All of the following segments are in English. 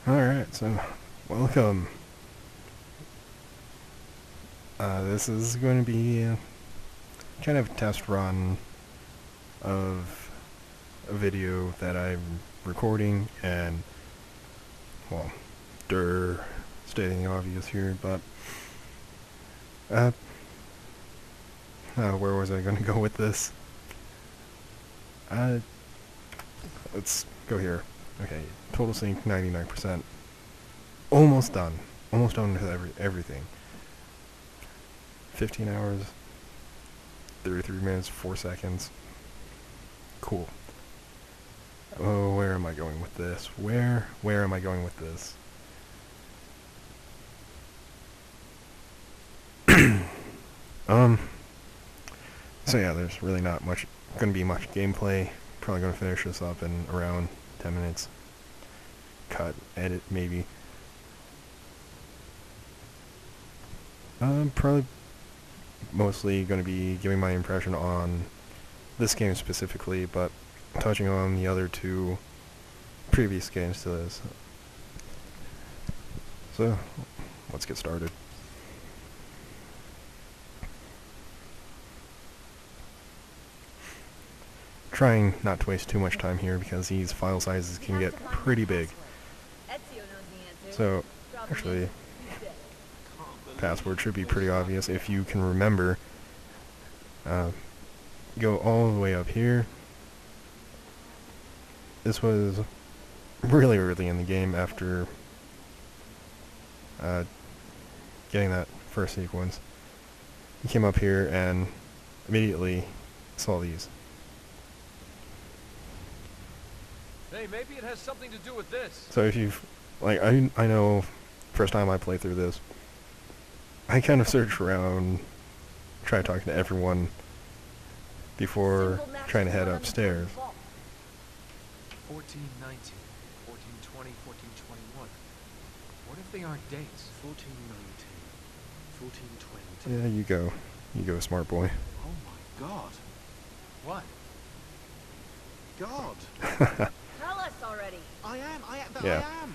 Alright, so welcome. This is going to be kind of a test run of a video that I'm recording, and, well, stating the obvious here, but, where was I going to go with this? Let's go here. Okay, total sync 99%. Almost done. Almost done with everything. 15 hours, 33 minutes, 4 seconds. Cool. Oh, where am I going with this? Where am I going with this? So yeah, there's really not gonna be much gameplay. Probably gonna finish this up in around 10 minutes. Cut, edit, maybe. Probably mostly going to be giving my impression on this game specifically, but touching on the other two previous games to this. So, let's get started. Trying not to waste too much time here because these file sizes can get pretty big. So, actually, password should be pretty obvious if you can remember. Go all the way up here. This was really early in the game after getting that first sequence. You came up here and immediately saw these. Hey, maybe it has something to do with this. So if you've, like, I know, first time I played through this, I kind of searched around, tried talking to everyone before trying to head upstairs. 1419, 1420, 1421. What if they aren't dates? 1419, 1420. Yeah, you go, smart boy. Oh my god. What? God. Tell us already. I am. Yeah. I am.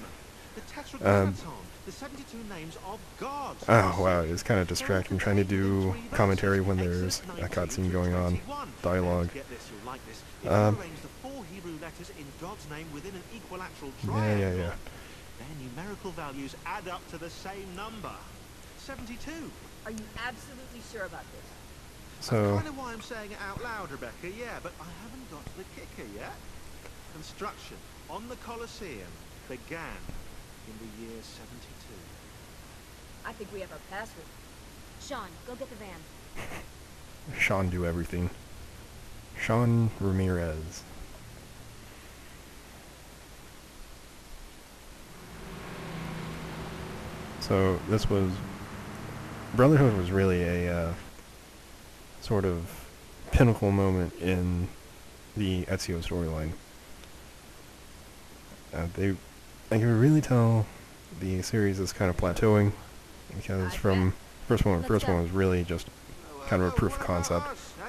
The Tetragrammaton. The 72 names of God. Oh wow, it's kind of distracting trying to do commentary when there's a cutscene going on, dialogue. Get this, you'll like this. If you arrange the 4 Hebrew letters in God's name within an equilateral triangle, Yeah. their numerical values add up to the same number. 72. Are you absolutely sure about this? So, That's kind of why I'm saying it out loud, Rebecca, yeah, but I haven't got to the kicker yet. Construction on the Colosseum began in the year 72. I think we have our password. Sean, go get the van. Sean do everything. Sean Ramirez. So this was, Brotherhood was really a sort of pinnacle moment in the Ezio storyline. I can really tell the series is kind of plateauing, because from first one was really just kind of a proof of concept.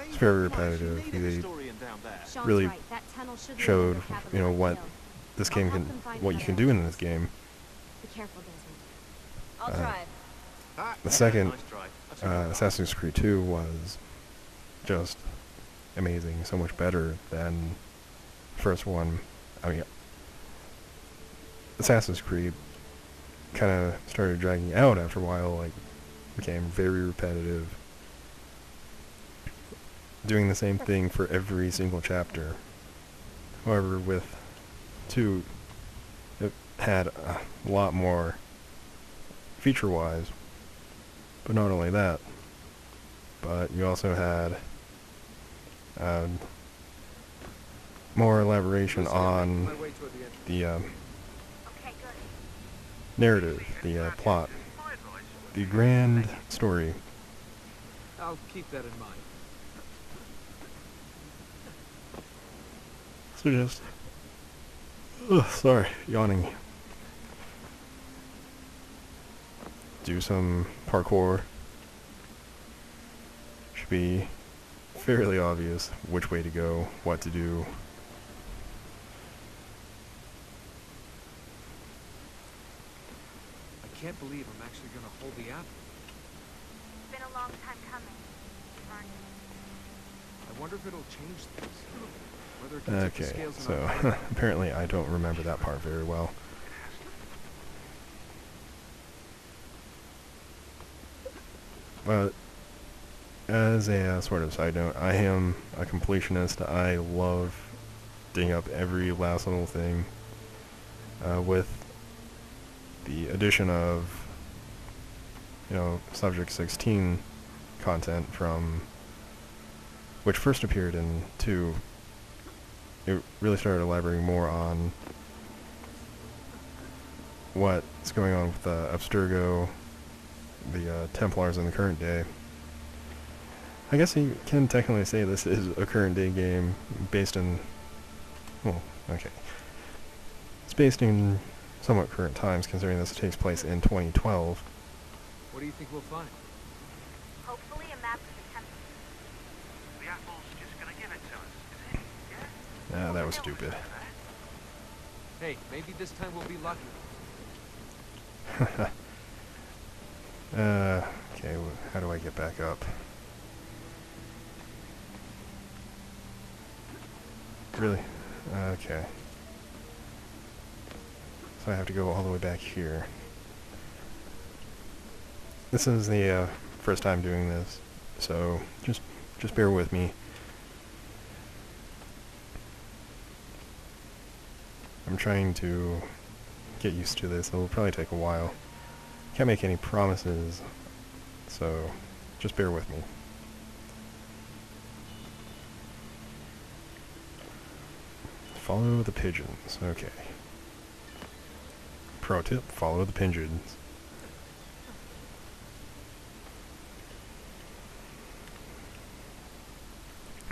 It's very repetitive. They Sean's really right. That tunnel should lead showed, to the capital you know, of what Hill. this game can, what you can do in this game. Be careful, Desmond. I'll drive. The second Nice try. Assassin's Creed 2 was just amazing, so much better than the first one. I mean, Assassin's Creed kind of started dragging out after a while, like, became very repetitive, doing the same thing for every single chapter. However, with 2, it had a lot more feature-wise, but not only that, but you also had more elaboration on the narrative, the plot, the grand story. I'll keep that in mind. So just, sorry, yawning. Do some parkour. Should be fairly obvious which way to go, what to do. can't believe I'm actually gonna hold the apple. It's been a long time coming, Barney. I wonder if it'll change things. Whether it can tip the Okay, scales in so our favor. apparently I don't remember that part very well. But as a sort of side note, I am a completionist. I love digging up every last little thing. With the addition of, Subject 16 content from which first appeared in 2, it really started elaborating more on what's going on with Abstergo, the Templars in the current day. I guess you can technically say this is a current day game based in, well, okay. It's based in somewhat current times, considering this takes place in 2012. What do you think we'll find? Hopefully a map of the temple. The apple's just gonna give it to us, is it? Yeah? That was stupid. Hey, maybe this time we'll be lucky. Okay, how do I get back up? Really? Okay. So I have to go all the way back here. This is the first time doing this, so just bear with me. I'm trying to get used to this. It'll probably take a while. Can't make any promises, so just bear with me. Follow the pigeons. Okay. Pro tip, follow the pigeons.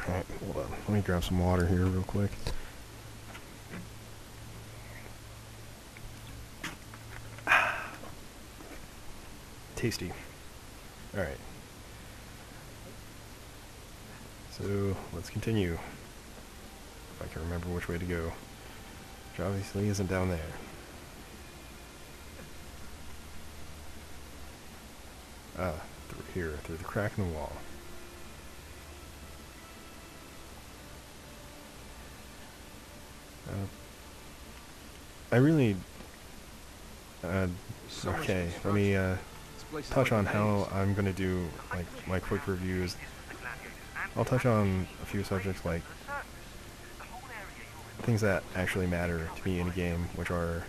Alright, hold on. Let me grab some water here real quick. Tasty. Alright. So, let's continue. If I can remember which way to go. Which obviously isn't down there. Through here, through the crack in the wall. I really... So much okay, let me This place is touch like on a how maze. I'm going to do my quick reviews. I'll touch on a few subjects like things that actually matter to me in a game, which are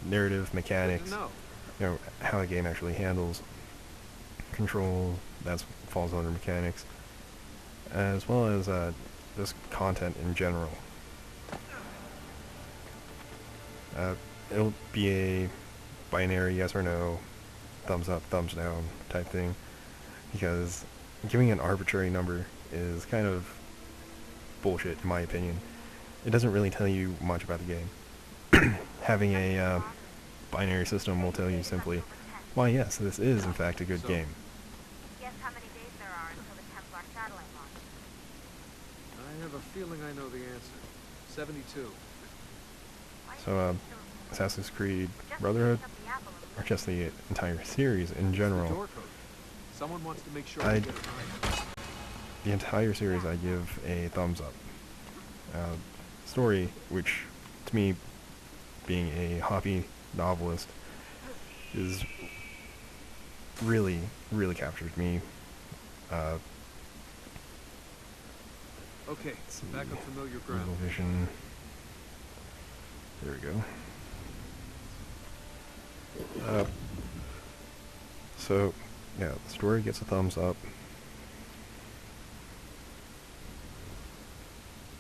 narrative, mechanics, No. how a game actually handles control, that falls under mechanics, as well as just content in general. It'll be a binary yes or no, thumbs up, thumbs down type thing, because giving an arbitrary number is kind of bullshit in my opinion. It doesn't really tell you much about the game. Having a binary system will tell you simply, why yes, this is in fact a good So- game. Guess how many days there are until the Templar satellite launch? I have a feeling I know the answer. 72. So, Assassin's Creed Brotherhood, or just the entire series in It's the general, door code. Someone wants to make sure I- we get it right. the entire series I give a thumbs up. Story, which to me, being a hobby novelist, is really, really captured me. Okay, Let's see. back on familiar ground. Visual vision. There we go. So, yeah, the story gets a thumbs up.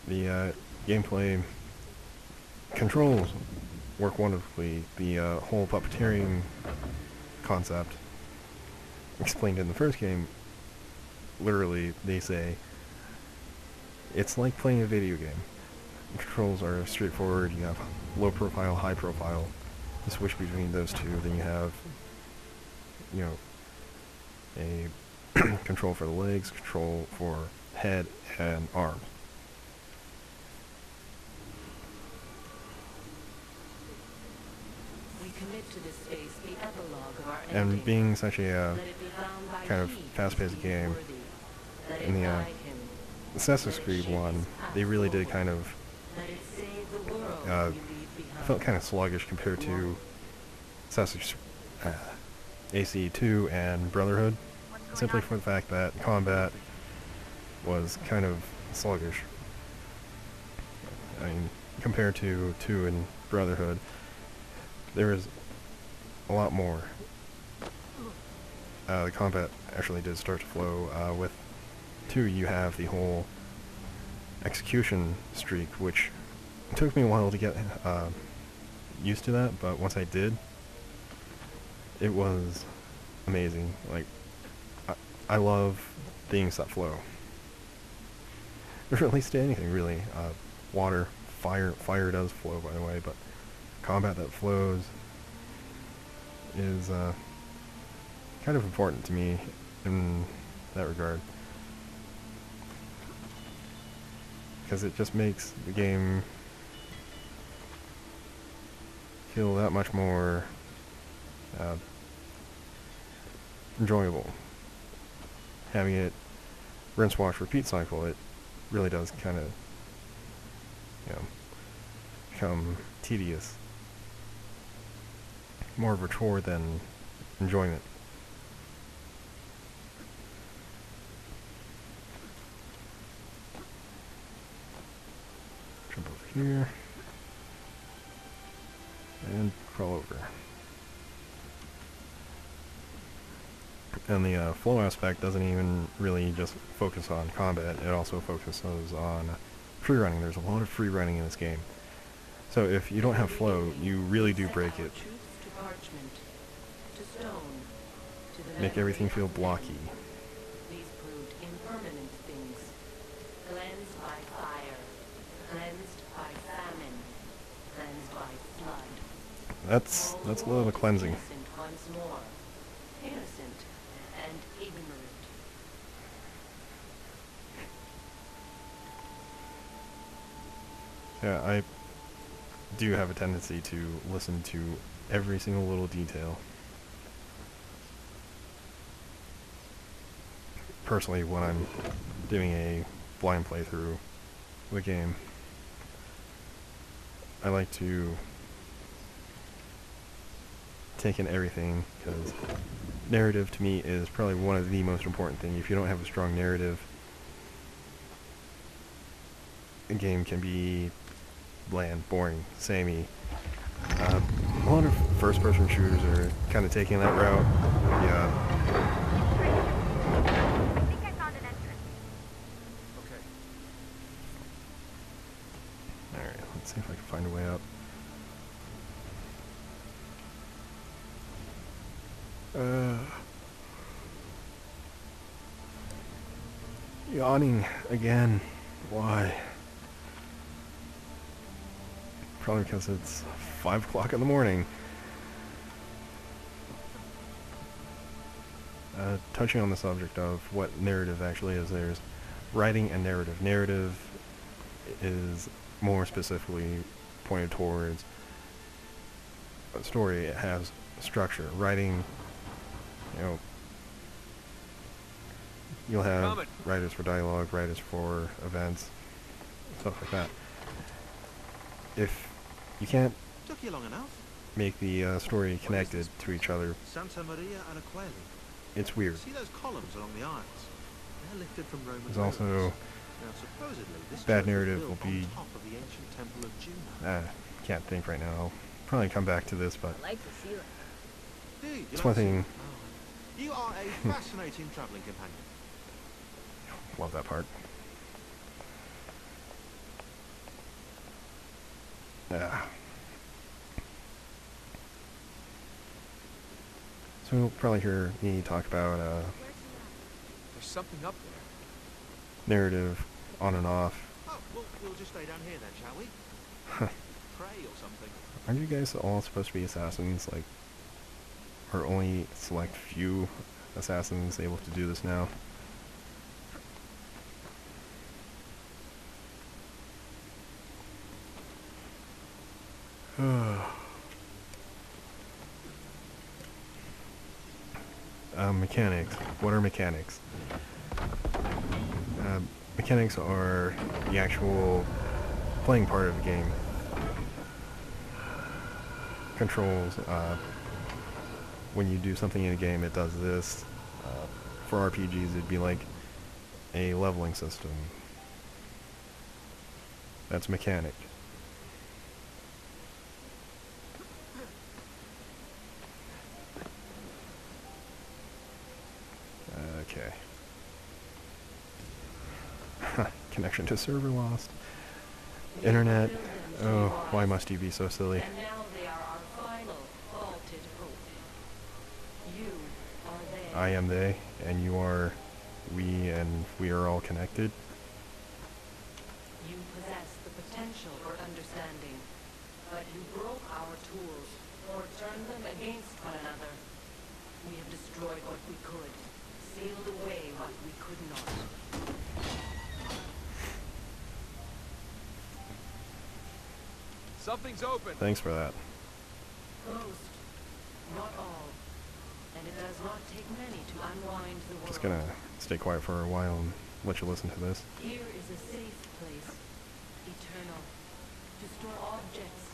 The gameplay controls work wonderfully. The whole puppeteering concept explained in the first game, literally, they say, it's like playing a video game. The controls are straightforward. You have low profile, high profile. You switch between those two. Then you have, a control for the legs, control for head and arms. We Commit to this space the epilogue of our And ending. being such a Let it be found by kind of he who fast-paced seems game, worthy. Let in it the guide him. Assassin's Let it Creed shape 1, his path they really did forward. kind of Let it save the world uh, we leave behind. felt kind of sluggish compared to Assassin's AC2 and Brotherhood, simply for the fact that combat was kind of sluggish. I mean, compared to 2 and Brotherhood, there is a lot more. The combat actually did start to flow. With 2, you have the whole execution streak, which took me a while to get used to that, but once I did, it was amazing. Like, I love things that flow. Or at least anything, really. Water, fire does flow, by the way, but combat that flows is kind of important to me in that regard. Because it just makes the game feel that much more enjoyable. Having it rinse, wash, repeat cycle, it really does kind of, become tedious. More of a chore than enjoyment. Jump over here. And crawl over. And the flow aspect doesn't even really just focus on combat, it also focuses on free running. There's a lot of free running in this game. So if you don't have flow, you really do break it. Make everything feel blocky. These proved impermanent things, cleansed by fire, cleansed by famine, cleansed by flood. That's a little cleansing. Innocent once more, innocent and ignorant. Yeah, I do have a tendency to listen to every single little detail. Personally, when I'm doing a blind playthrough of the game, I like to take in everything, because narrative to me is probably one of the most important things. If you don't have a strong narrative, a game can be bland, boring, samey. A lot of first-person shooters are kind of taking that route. Yeah. I think I found an entrance. Okay. Alright, let's see if I can find a way up. Yawning again. Why? Probably because it's 5 o'clock in the morning. Touching on the subject of what narrative actually is, there's writing and narrative. Narrative is more specifically pointed towards a story. It has structure. Writing, you'll have writers for dialogue, writers for events, stuff like that. If you can't Took you long enough. make the story connected to each other, Santa Maria and Aquili. it's weird. See those columns along the aisles? They're lifted from Roman There's ruins. also Now, supposedly, this bad church was narrative built will be- on top of the ancient temple of Juno. Can't think right now. I'll probably come back to this, but I like the ceiling. Dude, you it's like one to see- thing. Oh, you are a fascinating travelling companion. Love that part. So you'll probably hear me talk about There's something up there. narrative on and off. Oh, well, we'll just stay down here then, shall we? Pray or something. Aren't you guys all supposed to be assassins? Like, are only select few assassins able to do this now? Mechanics. What are mechanics? Mechanics are the actual playing part of the game. Controls, when you do something in a game, it does this. For RPGs, it'd be like a leveling system. That's mechanic. Okay. Connection to server lost. Internet. Oh, why must you be so silly? And now they are our final vaulted hope. You are they. I am they, and you are we, and we are all connected. You possess the potential for understanding, but you broke our tools or turned them against one another. We have destroyed what we could, sealed away what we could not. Something's open. Thanks for that. Most, not all. And it does not take many to unwind the world. Just gonna stay quiet for a while and let you listen to this. Here is a safe place, eternal, to store objects,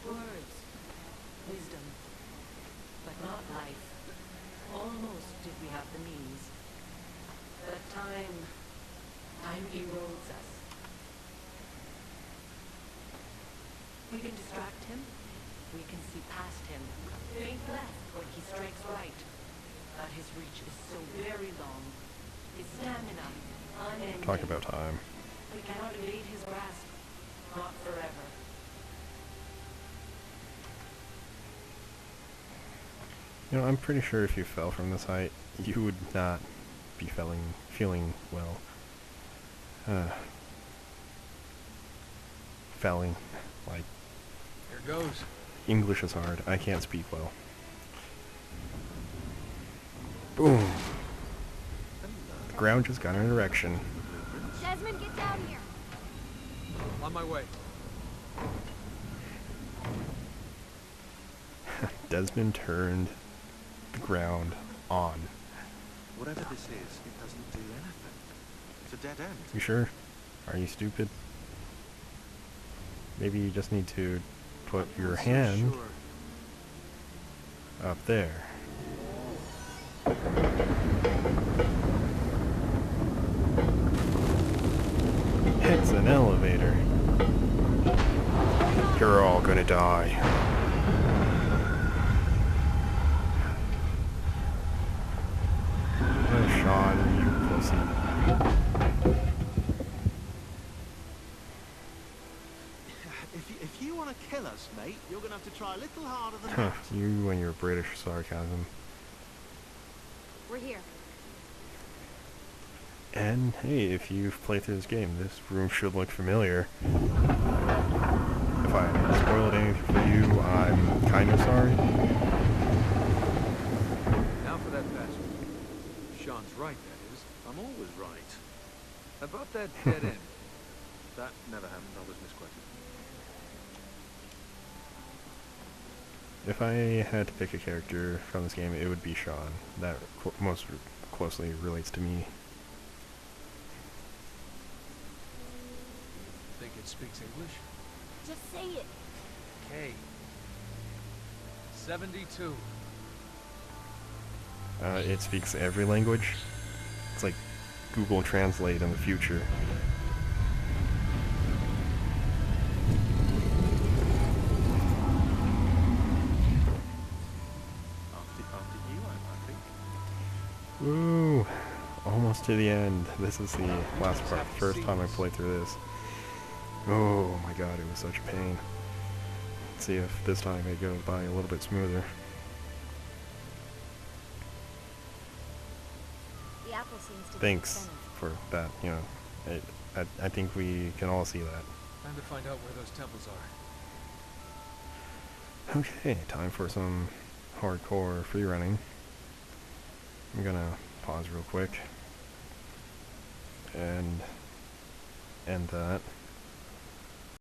words, wisdom, but not life. Almost did we have the means. But time erodes us. We can distract him, we can see past him, feint left when he strikes right. But his reach is so very long, his stamina unending. Talk about time. We cannot evade his grasp, not forever. You know, I'm pretty sure if you fell from this height, you would not be feeling well. Felling. Like, Here goes. English is hard. I can't speak well. Boom. The ground just got an erection. Desmond, get down here. On my way. Desmond turned the ground on. Whatever this is, it doesn't do anything. It's a dead end. You sure? Are you stupid? Maybe you just need to put I'm your not so hand sure. up there. It's an elevator. You're all gonna die. Oh, Sean, you pussy. If you want to kill us, mate, you're going to have to try a little harder than Huh, that. you and your British sarcasm. We're here. And hey, if you've played through this game, this room should look familiar. If I spoiled anything for you, I'm kind of sorry. Now for that password. Sean's right, that is. I'm always right. About that dead end. That never happened. I was misquoted. If I had to pick a character from this game, it would be Sean. That most closely relates to me. Think it speaks English? Just say it. K. 72. It speaks every language. It's like Google Translate in the future. After you, I think. Woo! Almost to the end. This is the last part. First time I played through this. Oh my god, it was such a pain. Let's see if this time it goes by a little bit smoother. The apple seems to be Thanks incentive. for that, you know. I think we can all see that. Time to find out where those temples are. Okay, time for some hardcore free running. I'm gonna pause real quick and end that.